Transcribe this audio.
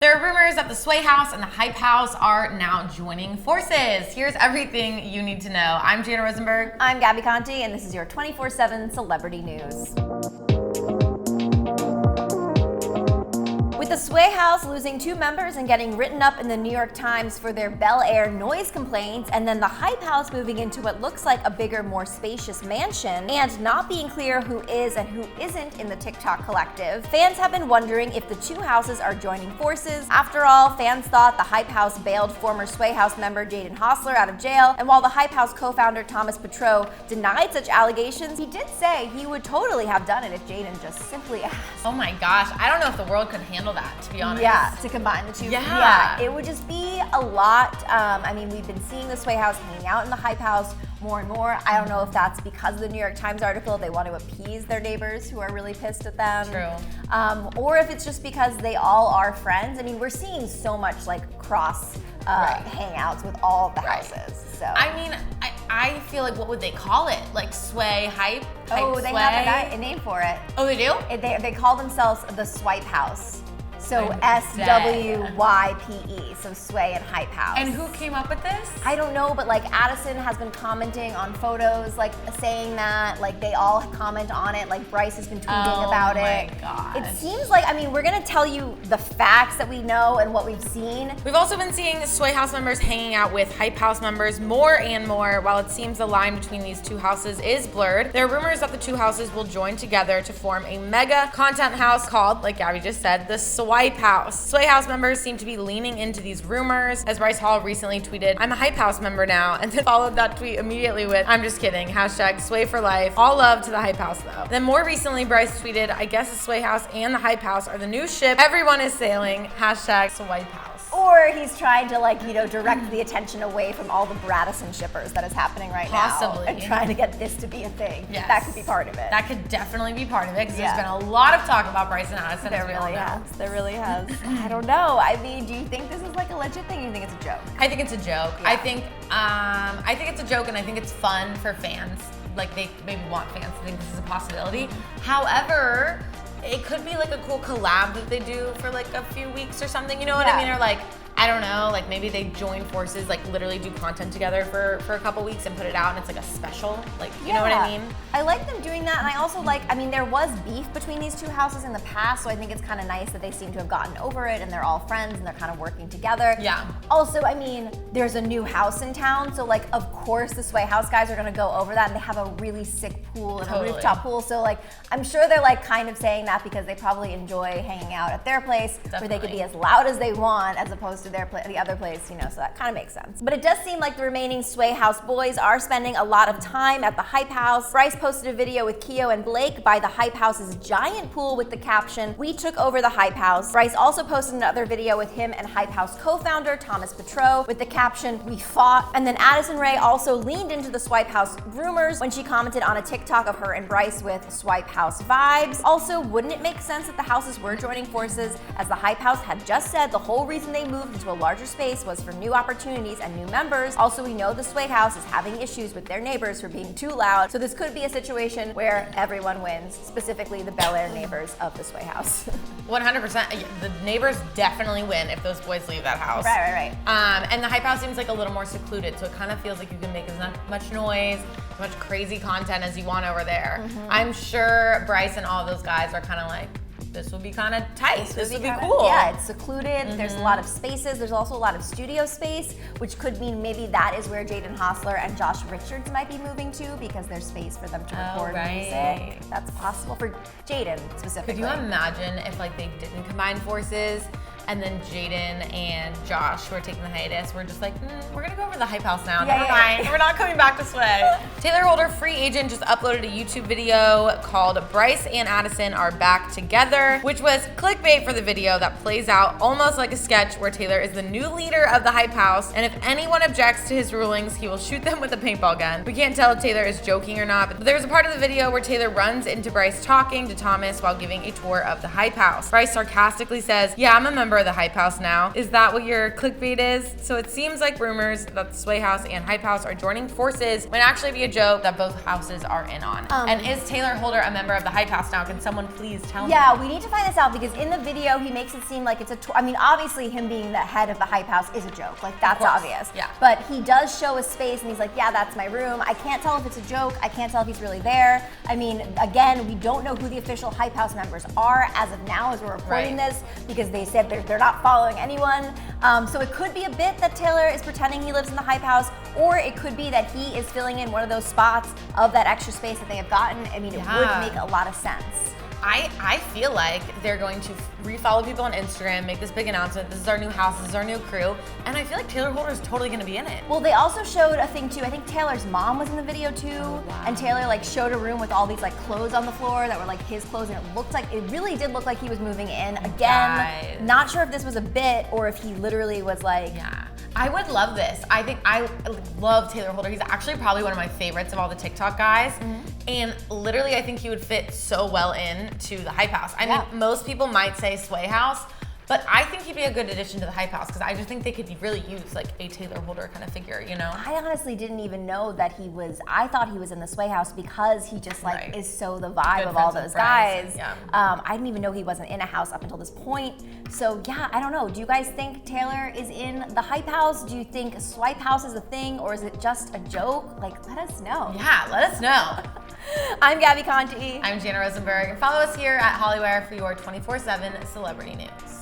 There are rumors that the Sway House and the Hype House are now joining forces. Here's everything you need to know. I'm Jana Rosenberg. I'm Gabi Conti, and this is your 24/7 celebrity news. With the Sway House losing 2 members and getting written up in the New York Times for their Bel Air noise complaints, and then the Hype House moving into what looks like a bigger, more spacious mansion, and not being clear who is and who isn't in the TikTok collective, fans have been wondering if the 2 houses are joining forces. After all, fans thought the Hype House bailed former Sway House member Jaden Hossler out of jail, and while the Hype House co-founder Thomas Petrou denied such allegations, he did say he would totally have done it if Jaden just simply asked. Oh my gosh, I don't know if the world could handle that, to be honest. Yeah, to combine the 2. Yeah. It would just be a lot. I mean, we've been seeing the Sway House hanging out in the Hype House more and more. I don't know if that's because of the New York Times article, they want to appease their neighbors who are really pissed at them. True. Or if it's just because they all are friends. I mean, we're seeing so much like cross hangouts with all of the houses. So I mean, I feel like, what would they call it? Like Sway Hype? Oh, they Sway? have a name for it. Oh, they do? They call themselves the Swipe House. So SWYPE, so Sway and Hype House. And who came up with this? I don't know, but like Addison has been commenting on photos, like saying that, like they all comment on it, like Bryce has been tweeting about it. Oh my gosh. It seems like, I mean, we're gonna tell you the facts that we know and what we've seen. We've also been seeing Sway House members hanging out with Hype House members more and more. While it seems the line between these 2 houses is blurred, there are rumors that the 2 houses will join together to form a mega content house called, like Gabi just said, the Swipe House. Sway House members seem to be leaning into these rumors, as Bryce Hall recently tweeted, "I'm a Hype House member now," and then followed that tweet immediately with, "I'm just kidding, hashtag Sway for life. All love to the Hype House though." Then more recently, Bryce tweeted, "I guess the Sway House and the Hype House are the new ship everyone is sailing, hashtag Swipe House." Or he's trying to, like, you know, direct the attention away from all the Bradison shippers that is happening right Possibly. now. And trying to get this to be a thing. Yes. That could be part of it. That could definitely be part of it, because there's been a lot of talk about Bryce and Addison. There really has. There really has. I don't know. I mean, do you think this is like a legit thing, or do you think it's a joke? I think it's a joke. Yeah. I think it's a joke, and I think it's fun for fans. Like, they maybe want fans to think this is a possibility. However, it could be like a cool collab that they do for like a few weeks or something. You know what I mean? Or like, I don't know, like maybe they join forces, like literally do content together for a couple weeks and put it out, and it's like a special, like, you know what I mean? I like them doing that, and I also like, I mean, there was beef between these 2 houses in the past, so I think it's kind of nice that they seem to have gotten over it, and they're all friends, and they're kind of working together. Yeah. Also, I mean, there's a new house in town, so like, of course the Sway House guys are gonna go over that, and they have a really sick pool and a rooftop pool, so like, I'm sure they're like kind of saying that because they probably enjoy hanging out at their place, where they could be as loud as they want, as opposed to the other place, you know, so that kind of makes sense. But it does seem like the remaining Sway House boys are spending a lot of time at the Hype House. Bryce posted a video with Keo and Blake by the Hype House's giant pool with the caption, "We took over the Hype House." Bryce also posted another video with him and Hype House co-founder Thomas Petrou with the caption, "We fought." And then Addison Rae also leaned into the Swipe House rumors when she commented on a TikTok of her and Bryce with Swipe House vibes. Also, wouldn't it make sense that the houses were joining forces, as the Hype House had just said the whole reason they moved into a larger space was for new opportunities and new members. Also, we know the Sway House is having issues with their neighbors for being too loud, so this could be a situation where everyone wins, specifically the Bel Air neighbors of the Sway House. 100%. The neighbors definitely win if those boys leave that house. Right. And the Hype House seems like a little more secluded, so it kind of feels like you can make as much noise, as much crazy content as you want over there. I'm sure Bryce and all of those guys are kind of like, this would be kind of tight. This would be cool. Yeah, it's secluded. There's a lot of spaces. There's also a lot of studio space, which could mean maybe that is where Jaden Hossler and Josh Richards might be moving to, because there's space for them to record music. That's possible for Jaden specifically. Could you imagine if like they didn't combine forces, and then Jaden and Josh, who are taking the hiatus, we're just like, we're gonna go over to the Hype House now. Never mind. We're not coming back this way. Taylor Holder, free agent, just uploaded a YouTube video called "Bryce and Addison Are Back Together," which was clickbait for the video that plays out almost like a sketch where Taylor is the new leader of the Hype House, and if anyone objects to his rulings, he will shoot them with a paintball gun. We can't tell if Taylor is joking or not, but there's a part of the video where Taylor runs into Bryce talking to Thomas while giving a tour of the Hype House. Bryce sarcastically says, "Yeah, I'm a member of the Hype House now. Is that what your clickbait is? So it seems like rumors that the Sway House and Hype House are joining forces might actually be a joke that both houses are in on. And is Taylor Holder a member of the Hype House now? Can someone please tell me? Yeah, we need to find this out because in the video he makes it seem like it's I mean, obviously him being the head of the Hype House is a joke. Like, that's obvious. Yeah. But he does show a space and he's like, yeah, that's my room. I can't tell if it's a joke. I can't tell if he's really there. I mean, again, we don't know who the official Hype House members are as of now as we're recording this, because they said they're not following anyone. So it could be a bit that Taylor is pretending he lives in the Hype House, or it could be that he is filling in one of those spots of that extra space that they have gotten. I mean, it would make a lot of sense. I feel like they're going to refollow people on Instagram, make this big announcement. This is our new house, this is our new crew. And I feel like Taylor Holder is totally gonna be in it. Well, they also showed a thing too. I think Taylor's mom was in the video too. Oh, wow. And Taylor like showed a room with all these like clothes on the floor that were like his clothes, and it really did look like he was moving in. Again, not sure if this was a bit or if he literally was like. Yeah. I would love this. I love Taylor Holder. He's actually probably one of my favorites of all the TikTok guys. And literally, I think he would fit so well into the Hype House. I mean, most people might say Sway House, but I think he'd be a good addition to the Hype House because I just think they could really use like a Taylor Holder kind of figure, you know? I honestly didn't even know that I thought he was in the Sway House because he just like is so the vibe of all those guys. I didn't even know he wasn't in a house up until this point. So yeah, I don't know. Do you guys think Taylor is in the Hype House? Do you think Swipe House is a thing, or is it just a joke? Like, let us know. Yeah, let us know. I'm Gabi Conti. I'm Jana Rosenberg. And follow us here at Hollywire for your 24/7 celebrity news.